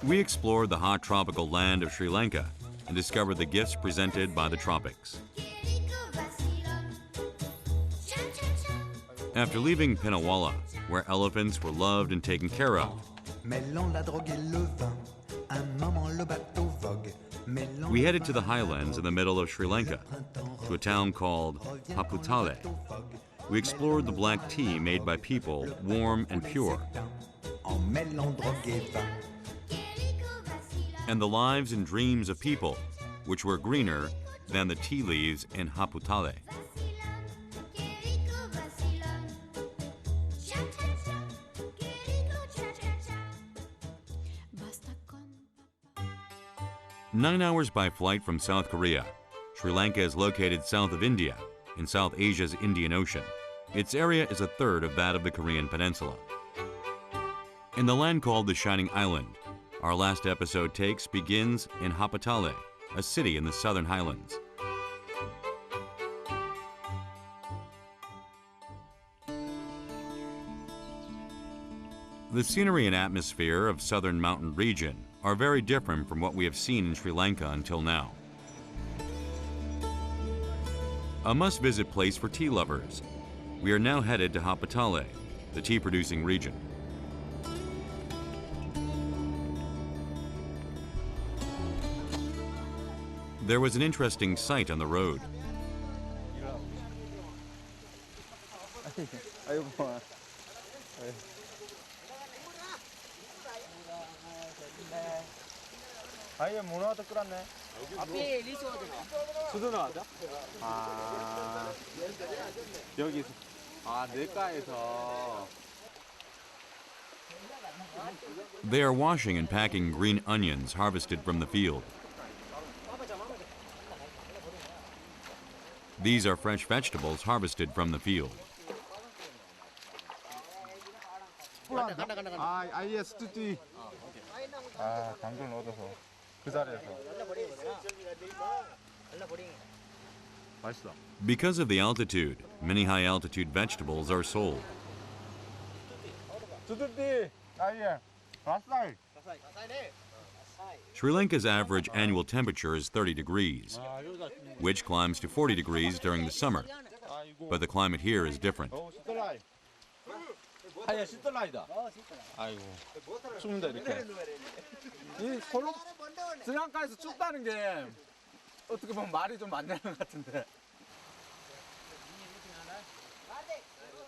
We explored the hot tropical land of Sri Lanka and discovered the gifts presented by the tropics. After leaving Pinawala, where elephants were loved and taken care of, we headed to the highlands in the middle of Sri Lanka, to a town called Haputale. We explored the black tea made by people, warm and pure, and the lives and dreams of people, which were greener than the tea leaves in Haputale. Nine hours by flight from South Korea, Sri Lanka is located south of India, in South Asia's Indian Ocean. Its area is a third of that of the Korean peninsula. In the land called the Shining Island, our last episode begins in Haputale, a city in the southern highlands. The scenery and atmosphere of southern mountain region are very different from what we have seen in Sri Lanka until now. A must-visit place for tea lovers. We are now headed to Haputale, the tea-producing region. There was an interesting sight on the road. They are washing and packing green onions harvested from the field. These are fresh vegetables harvested from the field. Because of the altitude, many high-altitude vegetables are sold. Sri Lanka's average annual temperature is 30 degrees, which climbs to 40 degrees during the summer. But the climate here is different.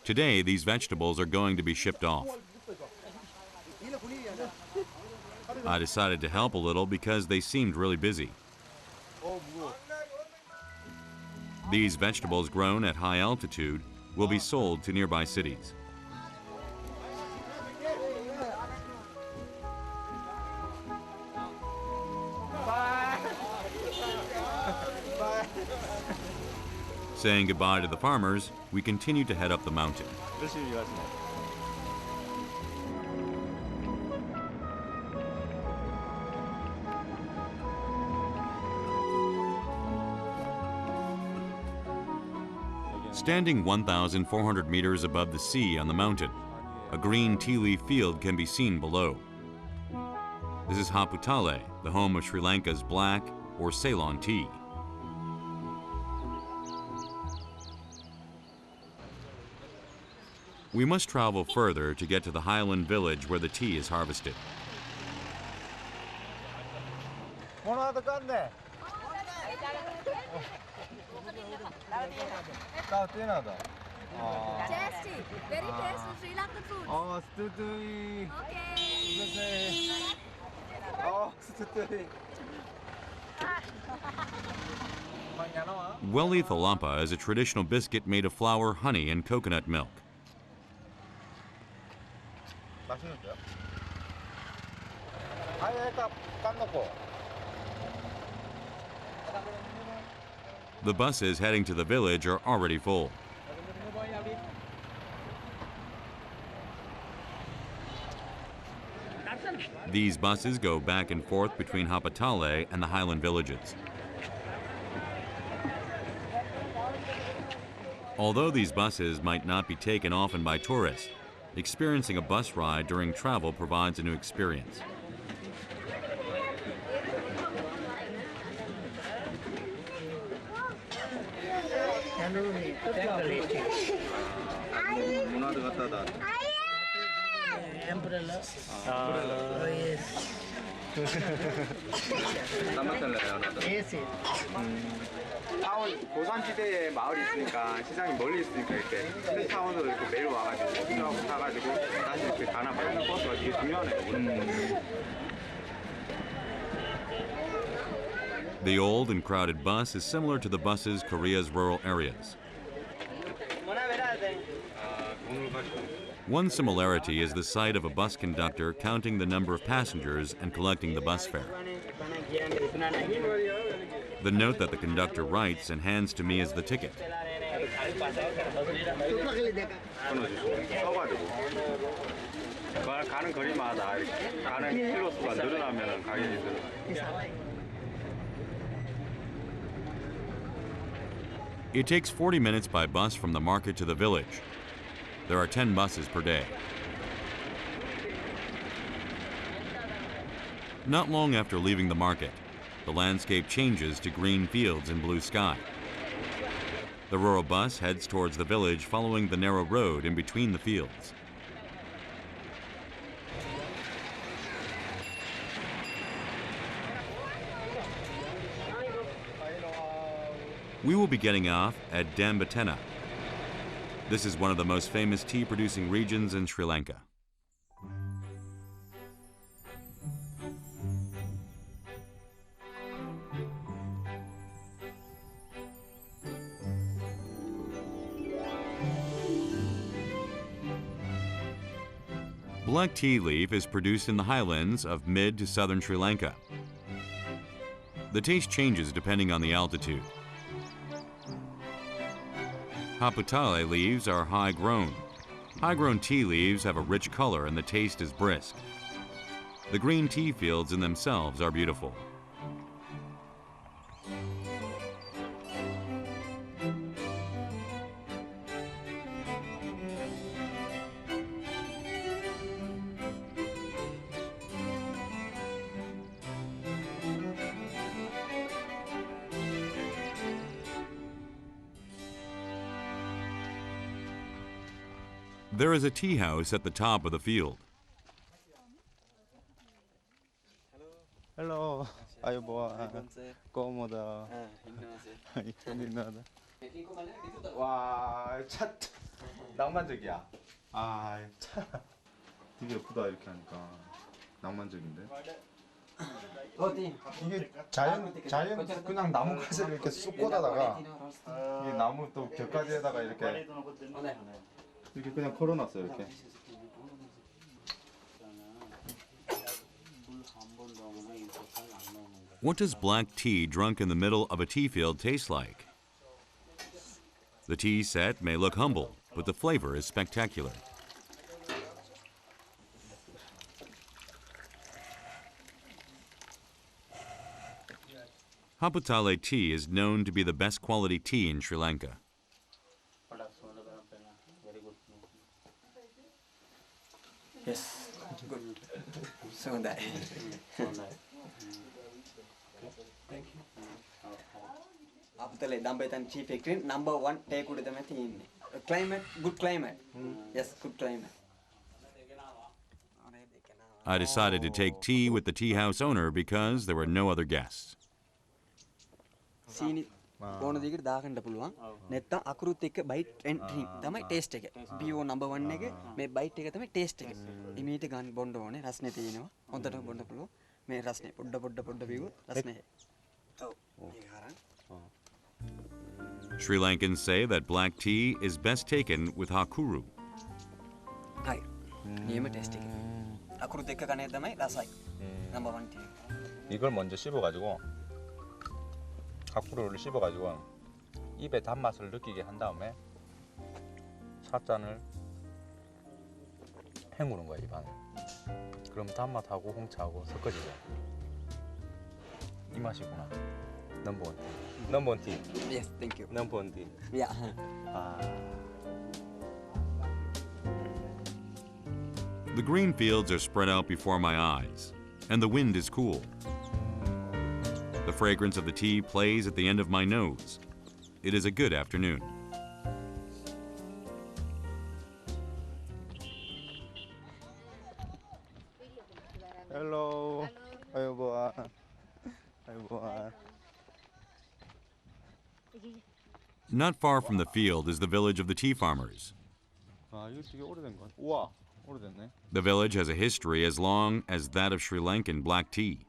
Today, these vegetables are going to be shipped off. I decided to help a little because they seemed really busy. These vegetables grown at high altitude will be sold to nearby cities. Saying goodbye to the farmers, we continue to head up the mountain. Standing 1,400 meters above the sea on the mountain, a green tea leaf field can be seen below. This is Haputale, the home of Sri Lanka's black or Ceylon tea. We must travel further to get to the Highland Village where the tea is harvested. Tasty, very tasty Sri Lankan food. Oh, stutui. Okay. Oh, stutui. Welly thalampa is a traditional biscuit made of flour, honey, and coconut milk. The buses heading to the village are already full. These buses go back and forth between Haputale and the Highland villages. Although these buses might not be taken often by tourists, experiencing a bus ride during travel provides a new experience. 문화도 갖다 다. Umbrella. 아, Yes. 남았잖아요. Yes. 타운 고산지대에 마을이 있으니까 시장이 멀리 있으니까 이렇게 스타운으로 이렇게 매일 와가지고 필요하고 사가지고 다시 이렇게 가나 봐요. 버스가 되게 중요하네요. The old and crowded bus is similar to the buses Korea's rural areas. One similarity is the sight of a bus conductor counting the number of passengers and collecting the bus fare. The note that the conductor writes and hands to me is the ticket. 가는 거리마다 가는 킬로수가 늘어나면 가격이 늘어나요. It takes 40 minutes by bus from the market to the village. There are 10 buses per day. Not long after leaving the market, the landscape changes to green fields and blue sky. The rural bus heads towards the village following the narrow road in between the fields. We will be getting off at Dambatena. This is one of the most famous tea-producing regions in Sri Lanka. Black tea leaf is produced in the highlands of mid to southern Sri Lanka. The taste changes depending on the altitude. Haputale leaves are high-grown. High-grown tea leaves have a rich color and the taste is brisk. The green tea fields in themselves are beautiful. There is a tea house at the top of the field. Hello. 아유 뭐야. 꼬모다. 와, 차 낭만적이야. 아, 차 되게 예쁘다 이렇게 하니까 낭만적인데. 이게 자연 그냥 나무 가지를 이렇게 쑥 꽂아다가 이 나무 또 곁가지에다가 이렇게 그냥 걸어놨어요 이렇게. What does black tea drunk in the middle of a tea field taste like? The tea set may look humble, but the flavor is spectacular. Haputale tea is known to be the best quality tea in Sri Lanka. Yes, good. So that. Thank you. Haputale Dambetan Tea Factory #1 take with the methane. Climate, good climate. Yes, good climate. I decided to take tea with the tea house owner because there were no other guests. Sini ඕන දෙයකට දාගන්න පුළුවන්. නැත්තම් අකුරුත් එක්ක bite and drink තමයි taste එක. PO #1 එක මේ බයිට් එක තමයි ටේස්ට් එක. ඉමීට ගන්න බොන්න ඕනේ. රස්නේ තියෙනවා. හොඳට බොන්න පුළුවන්. මේ රස්නේ පොඩ බිව්වොත් රස්නේ. ඔව්. මේක හරන්. Sri Lankans say that black tea is best taken with hakuru. හරි. නියම ටේස්ට් එක. අකුරුත් එක්ක කන්නේ තමයි රසයි. #1 tea. 이걸 먼저 씹어가지고 가꾸루를 씹어가지고 입에 단맛을 느끼게 한 다음에 찻잔을 헹구는 거야 입안에. 그럼 단맛하고 홍차하고 섞어지죠. 이 맛이구나. 넘버원 티. Yes, thank you. 넘버원 티. Yeah. The green fields are spread out before my eyes, and the wind is cool. The fragrance of the tea plays at the end of my nose. It is a good afternoon. Hello. 아이고. 아이고. Not far from the field is the village of the tea farmers. 아, 이거 되게 오래된 거. 우와, 오래됐네. The village has a history as long as that of Sri Lankan black tea.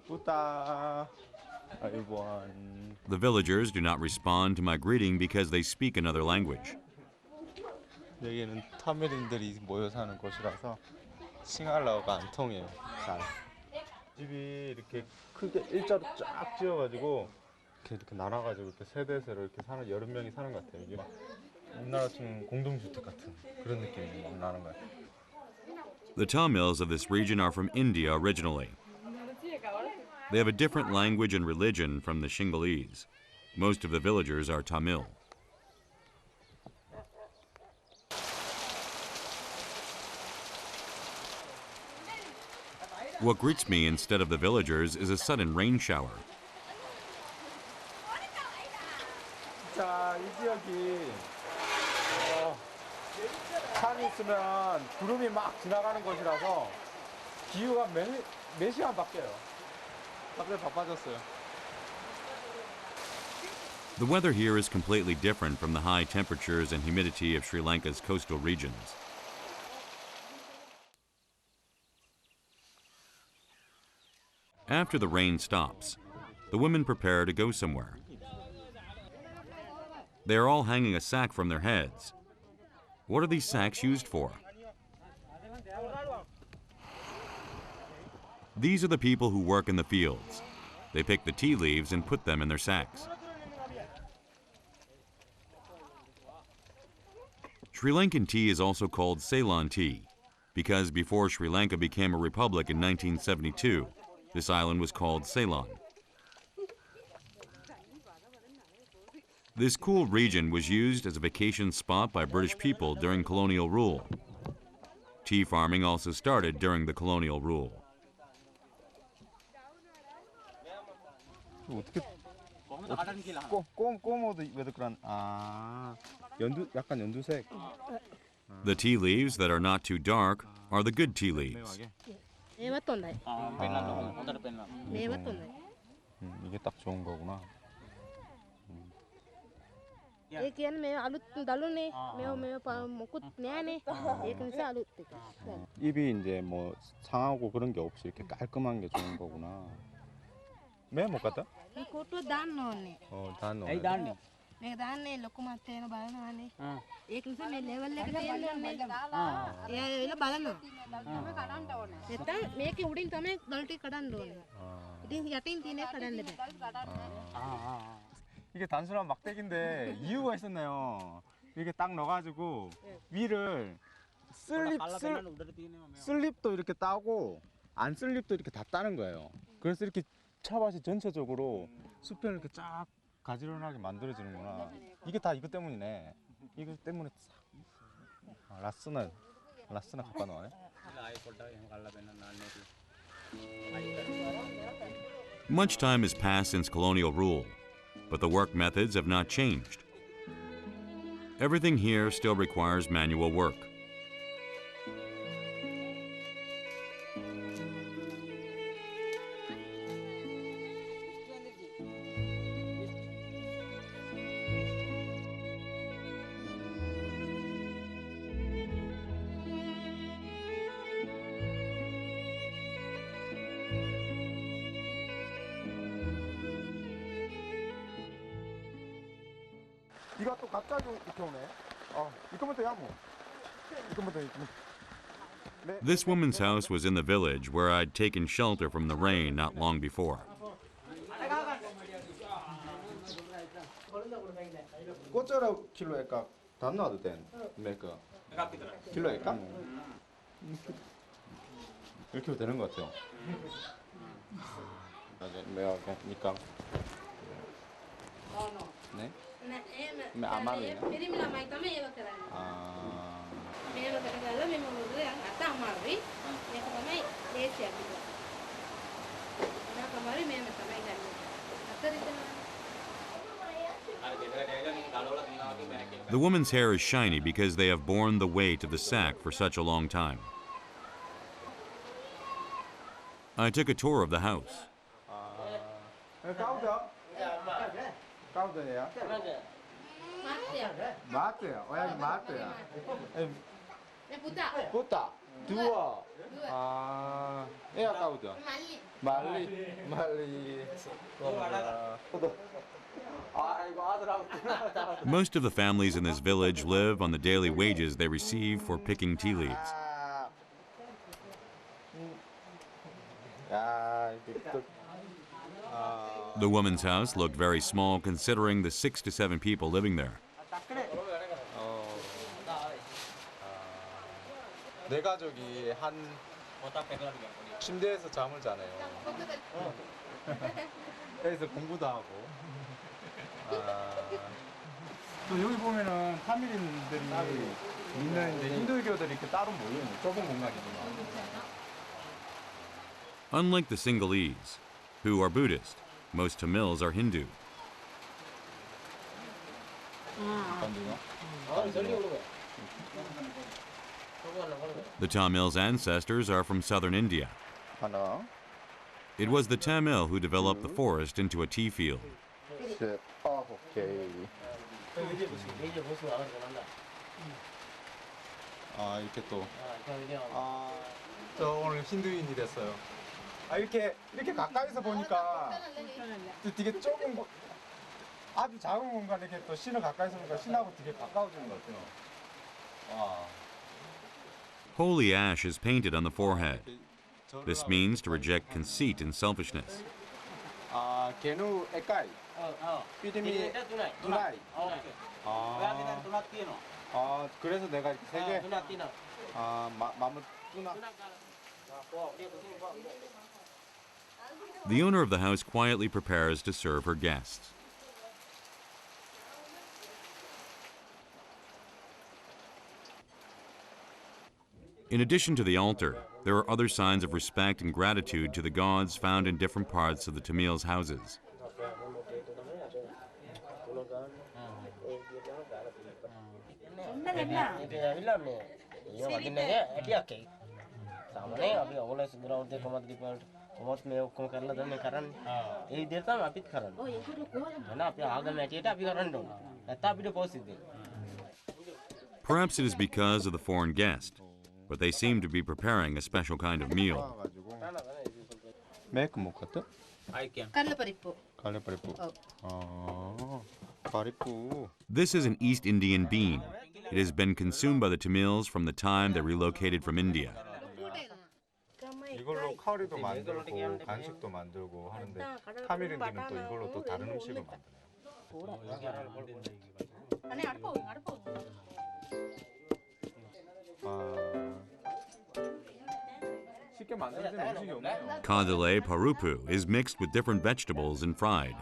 뿌따. 아이고. The villagers do not respond to my greeting because they speak another language. 여기는 타밀인들이 모여 사는 곳이라서 싱할라어가 안 통해요. 잘. 집이 이렇게 크게 일자로 쫙 지어가지고 이렇게 나눠가지고 이렇게 세대세로 이렇게 사는 여러 명이 사는 것 같아요. 이게 막 우리나라 치면 공동주택 같은 그런 느낌이 막 나는 것 같아요. The Tamils of this region are from India originally. They have a different language and religion from the Shingalese. Most of the villagers are Tamil. What greets me instead of the villagers is a sudden rain shower. 자, 이 지역이 산이 있으면 구름이 막 지나가는 곳이라서 기후가 매 시간 바뀌어요. 갑자기 바빠졌어요. The weather here is completely different from the high temperatures and humidity of Sri Lanka's coastal regions. After the rain stops, the women prepare to go somewhere. They are all hanging a sack from their heads. What are these sacks used for? These are the people who work in the fields. They pick the tea leaves and put them in their sacks. Sri Lankan tea is also called Ceylon tea because before Sri Lanka became a republic in 1972, this island was called Ceylon. This cool region was used as a vacation spot by British people during colonial rule. Tea farming also started during the colonial rule. The tea leaves that are not too dark are the good tea leaves. 이게 딱 좋은 거구나. 잎이 이제 뭐 상하고 그런 게 없이 이렇게 깔끔한 게 좋은 거구나. 매 못 갔다? 이것도 단노네. 다 넣어. 내 단네 로코마테노 바나네. ඒකෙන්ස මේ level එක තියෙන්නේ. එයා බලනවා. නැත්තම් මේකේ උඩින් තමයි දල්ටි කඩන්න ඕනේ. ඉතින් යටින් තියෙන කඩන්න බෑ. 이게 단순한 막대기인데 이유가 있었네요. 이렇게 딱 넣어가지고 위를 슬립도 이렇게 따고 안 슬립도 이렇게 다 따는 거예요. 그래서 이렇게 차밭이 전체적으로 숲을 이렇게 쫙 가지런하게 만들어지는구나. 이게 다 이거 때문이네. 이거 때문에 라스나 갖다 놓네. Much time has passed since colonial rule, but the work methods have not changed. Everything here still requires manual work. 이거 또 갑자기 이렇게 오네. 이거부터 야 뭐. 이거부터. This woman's house was in the village where I'd taken shelter from the rain not long before. 꽃자라 킬로에까 다 놔도 된 메가. 킬로에까? 이렇게 해도 되는 것 같아요. 매니까. 네? මේ අමාරුයි නේ. පිරිමි ළමයි තමයි ඒව කරන්නේ. මේව කරගලා මෙම මොකද අත අමාරුයි. මේක තමයි ලේසිය අපිට. ඒක අමාරුයි මේව තමයි ගන්න. අතරින් අර ගෙදරට ඇවිල්ලා ගලවලා තියනවා The woman's hair is shiny because they have borne the weight of the sack for such a long time. I took a tour of the house. 까우드예요? 마트야. 고양이 마트야. 부타. 두어. 아, 얘가 까우드. 말리. Most of the families in this village live on the daily wages they receive for picking tea leaves. The woman's house looked very small considering the 6 to 7 people living there. 내 가족이 한 침대에서 잠을 자네요. 여기서 공부도 하고. 또 여기 보면은 타밀인들이 있는 이제 힌두교들이 이렇게 따로 모이는 좁은 공간이구나. Unlike the Sinhalese, who are Buddhist, most Tamils are Hindu. The Tamils' ancestors are from southern India. It was the Tamil who developed the forest into a tea field. 아, 이렇게 또. 저 오늘 힌두인이 됐어요. 이렇게 가까이서 보니까 되게 좁은 곳, 아주 작은 공간에 이렇게 또 신을 가까이서 보니까 신하고 되게 가까워지는 것 같아요. 와. Holy ash is painted on the forehead. This means to reject conceit and selfishness. 아, 게누 에까이. 삐리미 누나이. 아, 그래서 내가 이렇게 세 개. 마무 누나. The owner of the house quietly prepares to serve her guests. In addition to the altar, there are other signs of respect and gratitude to the gods found in different parts of the Tamils' houses. Perhaps it is because of the foreign guest, but they seem to be preparing a special kind of meal. 메이크 뭐 같아? கடலைப்பருப்பு. 갈래파리뿌. 파리뿌. This is an East Indian bean. It has been consumed by the Tamils from the time they relocated from India. 이걸로 카리도 만들고 간식도 만들고 하는데 타밀인들은 또 이걸로 또 다른 음식을 만드네요. 쉽게 만들어진 음식이 없네요. Kadale parupu is mixed with different vegetables and fried.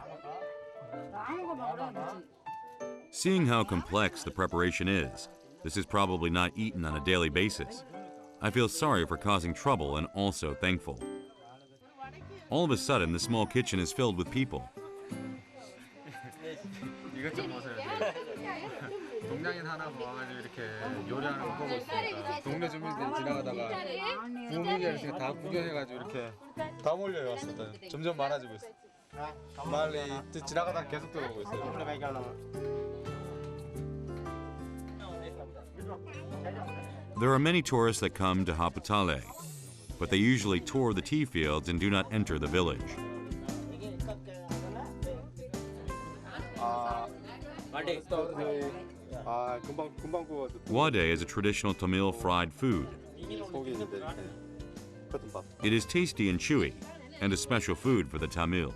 Seeing how complex the preparation is, this is probably not eaten on a daily basis. I feel sorry for causing trouble and also thankful. All of a sudden, the small kitchen is filled with people. 이것 좀 보세요. 동양인 하나 와가지고 이렇게 요리하는 거 보고 있으니까 동네 주민들이 지나가다가 부모님이 다 구경해가지고 이렇게 다 몰려요. 왔어. 점점 많아지고 있어. 빨리 지나가다가 계속 들어오고 있어요. There are many tourists that come to Haputale, but they usually tour the tea fields and do not enter the village. Wade is a traditional Tamil fried food. It is tasty and chewy, and a special food for the Tamil.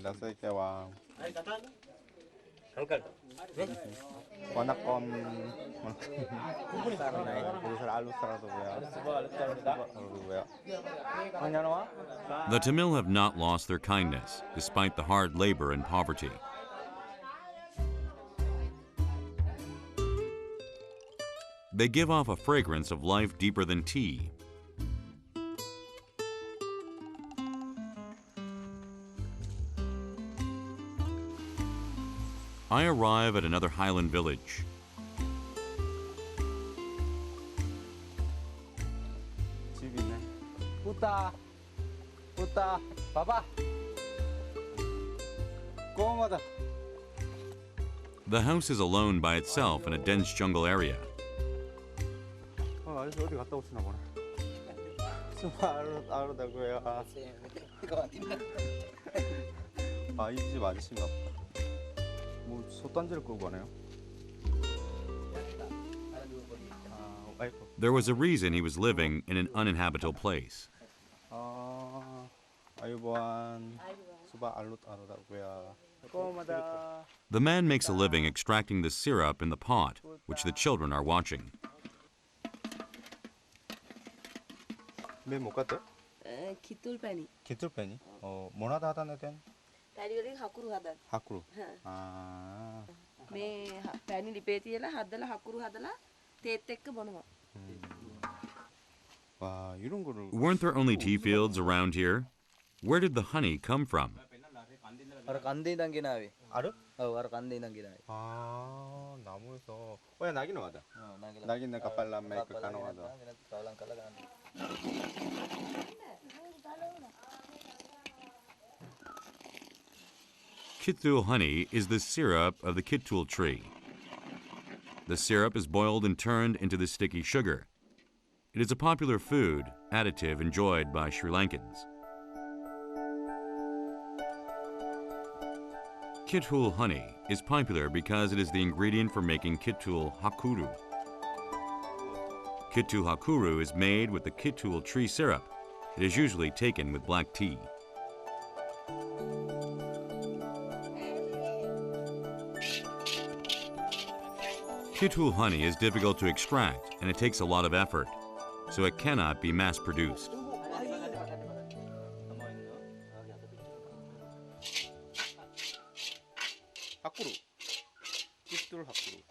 나사이 깨와. Uncle, Wanakon. Alu sarado ya. The Tamil have not lost their kindness, despite the hard labor and poverty. They give off a fragrance of life deeper than tea. I arrive at another Highland village. 집이네. 뿌따, 봐봐. 꼬마다. The house is alone by itself in a dense jungle area. 아저씨 어디 갔다 오시나 보네. 아르다고요. 이 집 아저씨인가 보다. 뭐 솥단지를 끌고 가네요. There was a reason he was living in an uninhabitable place. 아유보안 수바 아르다고요. 꼬마다. The man makes a living extracting the syrup in the pot, which the children are watching. 맨못 갔대? 기뚤빼니. 기틀빼니? 뭐나다 하다네 된? පැණි හකුරු හදන්න. 하쿠루. මේ පැණි ලිපේ තියලා හදලා හකුරු හදලා තේත් එක්ක බොනවා. 와 이런 거를. Weren't there only tea fields around here? Where did the honey come from? අර කන්දේ ඉඳන් ගෙනාවේ. 아르? ඔව් අර කන්දේ ඉඳන් ගෙනාවේ. 나무에서. 야 나기는 와다. 나기는 까빨라메 그 가는 와다. කවලම් කරලා ගන්න. Kittul honey is the syrup of the kittul tree. The syrup is boiled and turned into the sticky sugar. It is a popular food additive enjoyed by Sri Lankans. Kittul honey is popular because it is the ingredient for making kittul hakuru. Kittul hakuru is made with the kittul tree syrup. It is usually taken with black tea. Kittul honey is difficult to extract and it takes a lot of effort, so it cannot be mass-produced. 하쿠루. 깃둘 하쿠루.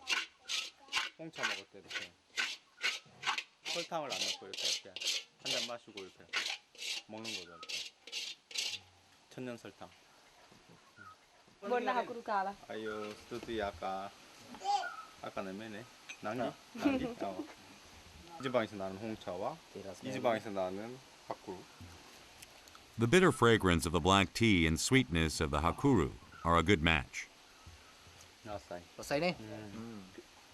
홍차 먹을 때 이렇게 설탕을 안 넣고 이렇게 한 잔 마시고 이렇게 먹는 거죠. 이렇게. 천년 설탕. බොන්න හකුරු කාලා. 아유 스튜디 아까 내매네. 나기? 이 지방에서 나는 홍차와 이 지방에서 나는 하쿠루. The bitter fragrance of the black tea and sweetness of the hakuru are a good match. 라사이. රසයිනේ.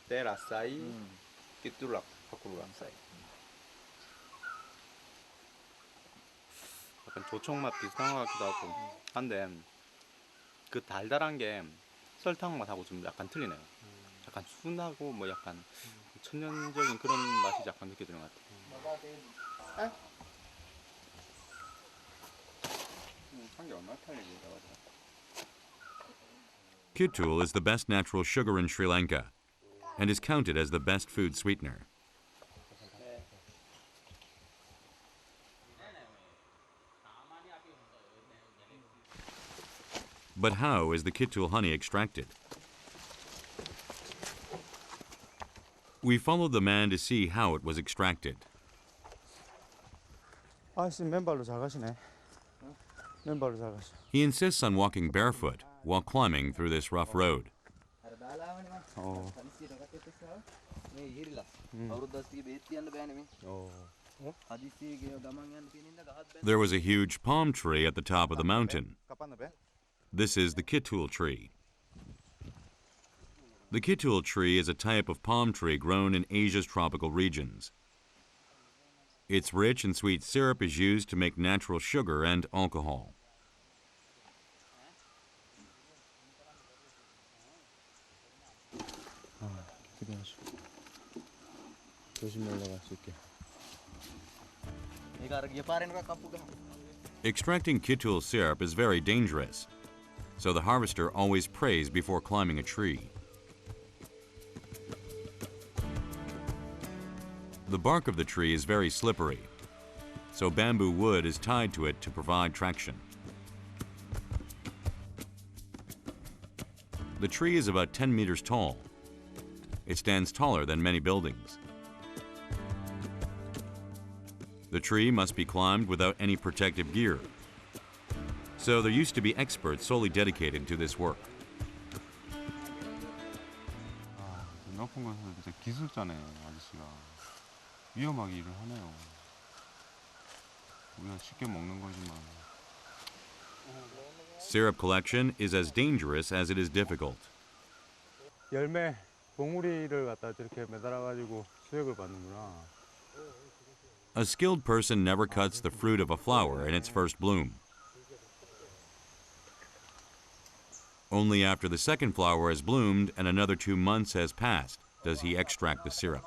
때 라사이. 깃둘 하쿠루 라사이. 약간 조청 맛 비슷한 것 같기도 하고 한데 그 달달한 게 설탕 맛하고 좀 약간 틀리네요. 약간 순하고 뭐 약간 천연적인 그런 맛이 약간 느껴지는 것 같아요. 한개 얼마 팔리지? Kittul is the best natural sugar in Sri Lanka and is counted as the best food sweetener. But how is the kittul honey extracted? We followed the man to see how it was extracted. 아씨 맨발로 잘 가시네. 맨발로 잘 가시. He insists on walking barefoot while climbing through this rough road. අර දාලාවනේ මම. 500 ටකක් එක්කසාව. මේ ඉහිරිලා. අවුරුද්දක් තියේ බේත් තියන්න බෑනේ මේ. හදිස්සියේ ගමන් යන්න තියෙන ඉඳ ගහත් බෑ. There was a huge palm tree at the top of the mountain. 까빠나 배? This is the kittul tree. The kittul tree is a type of palm tree grown in Asia's tropical regions. Its rich and sweet syrup is used to make natural sugar and alcohol. 조심 올라갈 수 있게. මේක අර ගිය පාරේන එකක් කප්පු ගහ. Extracting kittul syrup is very dangerous, so the harvester always prays before climbing a tree. The bark of the tree is very slippery, so bamboo wood is tied to it to provide traction. The tree is about 10 meters tall. It stands taller than many buildings. The tree must be climbed without any protective gear. So there used to be experts solely dedicated to this work. 높은 곳에서 진짜 기술자네, 아저씨가. 위험하게 일을 하네요. 우리가 쉽게 먹는 거지만. Syrup collection is as dangerous as it is difficult. 열매, 봉우리를 갖다 저렇게 매달아가지고 수액을 받는구나. A skilled person never cuts the fruit of a flower in its first bloom. Only after the second flower has bloomed and another 2 months has passed does he extract the syrup.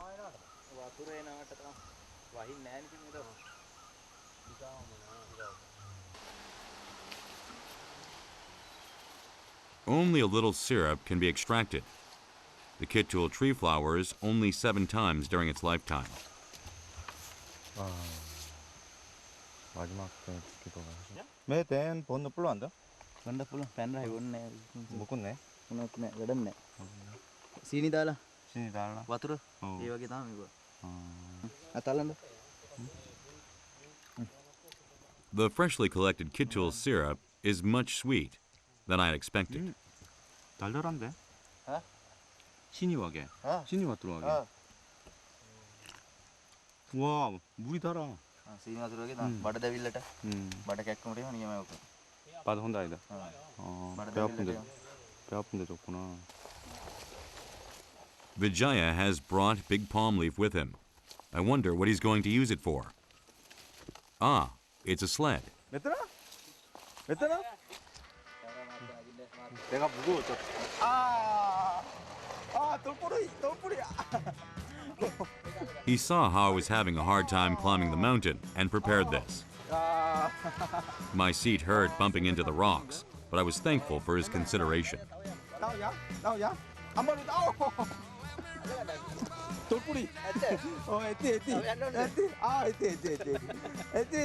Only a little syrup can be extracted. The kittul tree flowers only 7 times during its lifetime. 마지막 때 죽기도 하죠. 매댄 번호 불러 안 돼? ගන්න පුළුවන් පැනලා ඉවන්නේ 먹었네. මොනවත් නෑ වැඩක් නෑ සීනි දාලා 신이 달라. වතුර ඒ වගේ තමයි මේක අතල්ලන්න The freshly collected kittul syrup is much sweet than I had expected. 달달한데? 어? 신이 와게. 신이 와 들어가게. 어. 와, 물이 달아. සීනි වතුර වගේ තමයි බඩ දැවිල්ලට බඩ කැක්කමට එහෙම නියමයි ඔක 바다 혼자 아니다. 배 아픈데, 맞아. 배 아픈데 좋구나. Vijaya has brought big palm leaf with him. I wonder what he's going to use it for. Ah, it's a sled. 메트나? 메트나? 내가 무거웠죠. 돌뿌리야. He saw how I was having a hard time climbing the mountain and prepared this. My seat hurt bumping into the rocks, but I was thankful for his consideration. 나오냐? 한 번에 나오. 돌뿌리. 에티.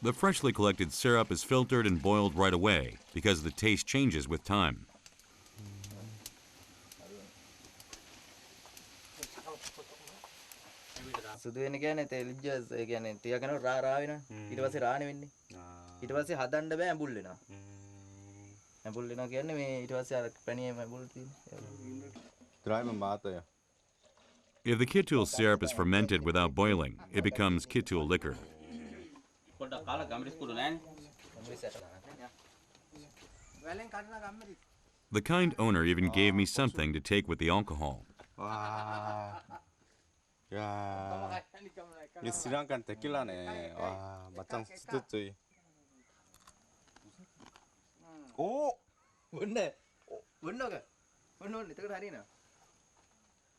The freshly collected syrup is filtered and boiled right away because the taste changes with time. සුදු වෙන කියන්නේ තෙලිජස් ඒ කියන්නේ ටික කරනකොට රා වෙනවා ඊට පස්සේ රානේ වෙන්නේ ඊට පස්සේ හදන්න බෑ ඇඹුල් වෙනවා ඇඹුල් වෙනවා කියන්නේ මේ ඊට පස්සේ අර පැණියේ ඇඹුල් තියෙන්නේ 드라이면 맞아요. If the kittul syrup is fermented without boiling, it becomes kittul liquor. The kind owner even gave me something to take with the alcohol. 와, 야, 이 스리랑칸 데킬라네. 와, 맞짱 쓰듯이. 오, 뭔데? 뭔너가? 뭔너네? තකට හරියනවා.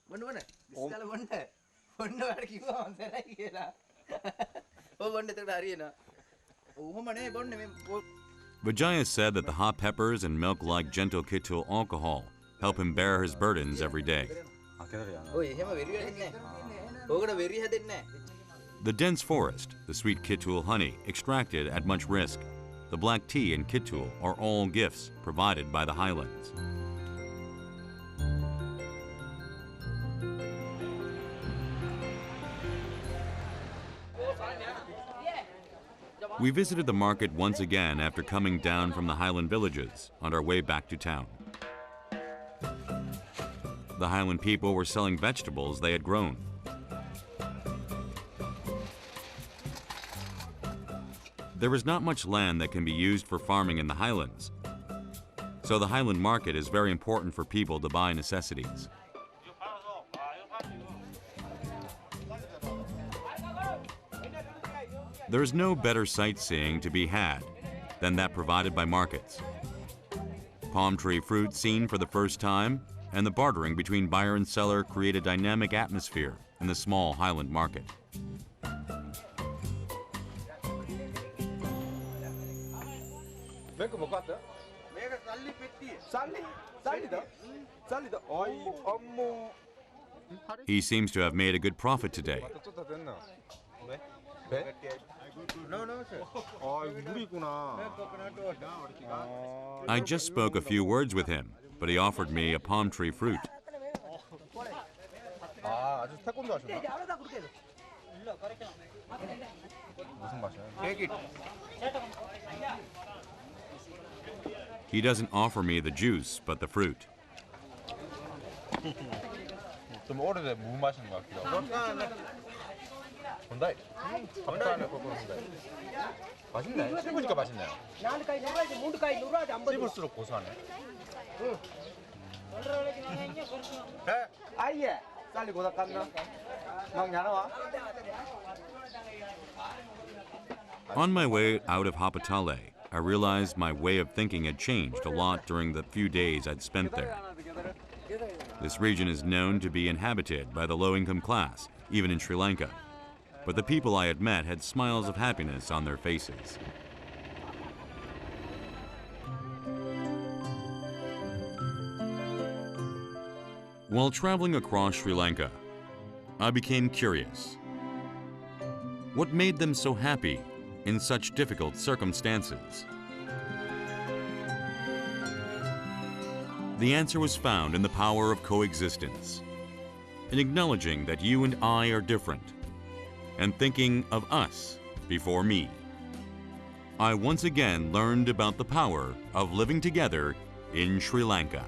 뭔 ඉස්සලා 뭔데? 뭔너වට කිව්වා මන්දරයි කියලා. ඔව් 뭔데 තකට හරියනවා. ඔහොමනේ බොන්නේ මේ Vijaya said that the hot peppers and milk-like gentle kittul alcohol help him bear his burdens every day. ඔය එහෙම වෙරි වෙන්නේ නැහැ. ඕකට වෙරි හැදෙන්නේ නැහැ. The dense forest, the sweet kittul honey extracted at much risk, the black tea and kittul are all gifts provided by the Highlands. We visited the market once again after coming down from the Highland villages on our way back to town. The Highland people were selling vegetables they had grown. There is not much land that can be used for farming in the Highlands, so the Highland market is very important for people to buy necessities. There is no better sightseeing to be had than that provided by markets. Palm tree fruit seen for the first time, and the bartering between buyer and seller create a dynamic atmosphere in the small Highland market. 맥주 먹고 왔어요? මේක සල්ලි පෙට්ටිය. 쌀리? 쌀리다? 쌀리다? 어이 어머. He seems to have made a good profit today. 맞다 쫓아 됐나? 네? 배? No, no, sir. 아 이거 물이구나. Coconut water. I just spoke a few words with him, but he offered me a palm tree fruit. 아 아주 태권도 하시나? 무슨 맛이야? Take it. He doesn't offer me the juice, but the fruit. 좀 오래된 무 마시는 것 같기도 하고. 본다이. 하푸탈레 코코넛. 맛있네. 씹으니까 맛있네요. 씹을수록 고소하네. 아예. 쌀리 고다 깠나? 막 야나와? On my way out of Haputale, I realized my way of thinking had changed a lot during the few days I'd spent there. This region is known to be inhabited by the low-income class, even in Sri Lanka. But the people I had met had smiles of happiness on their faces. While traveling across Sri Lanka, I became curious. What made them so happy in such difficult circumstances? The answer was found in the power of coexistence, in acknowledging that you and I are different, and thinking of us before me. I once again learned about the power of living together in Sri Lanka.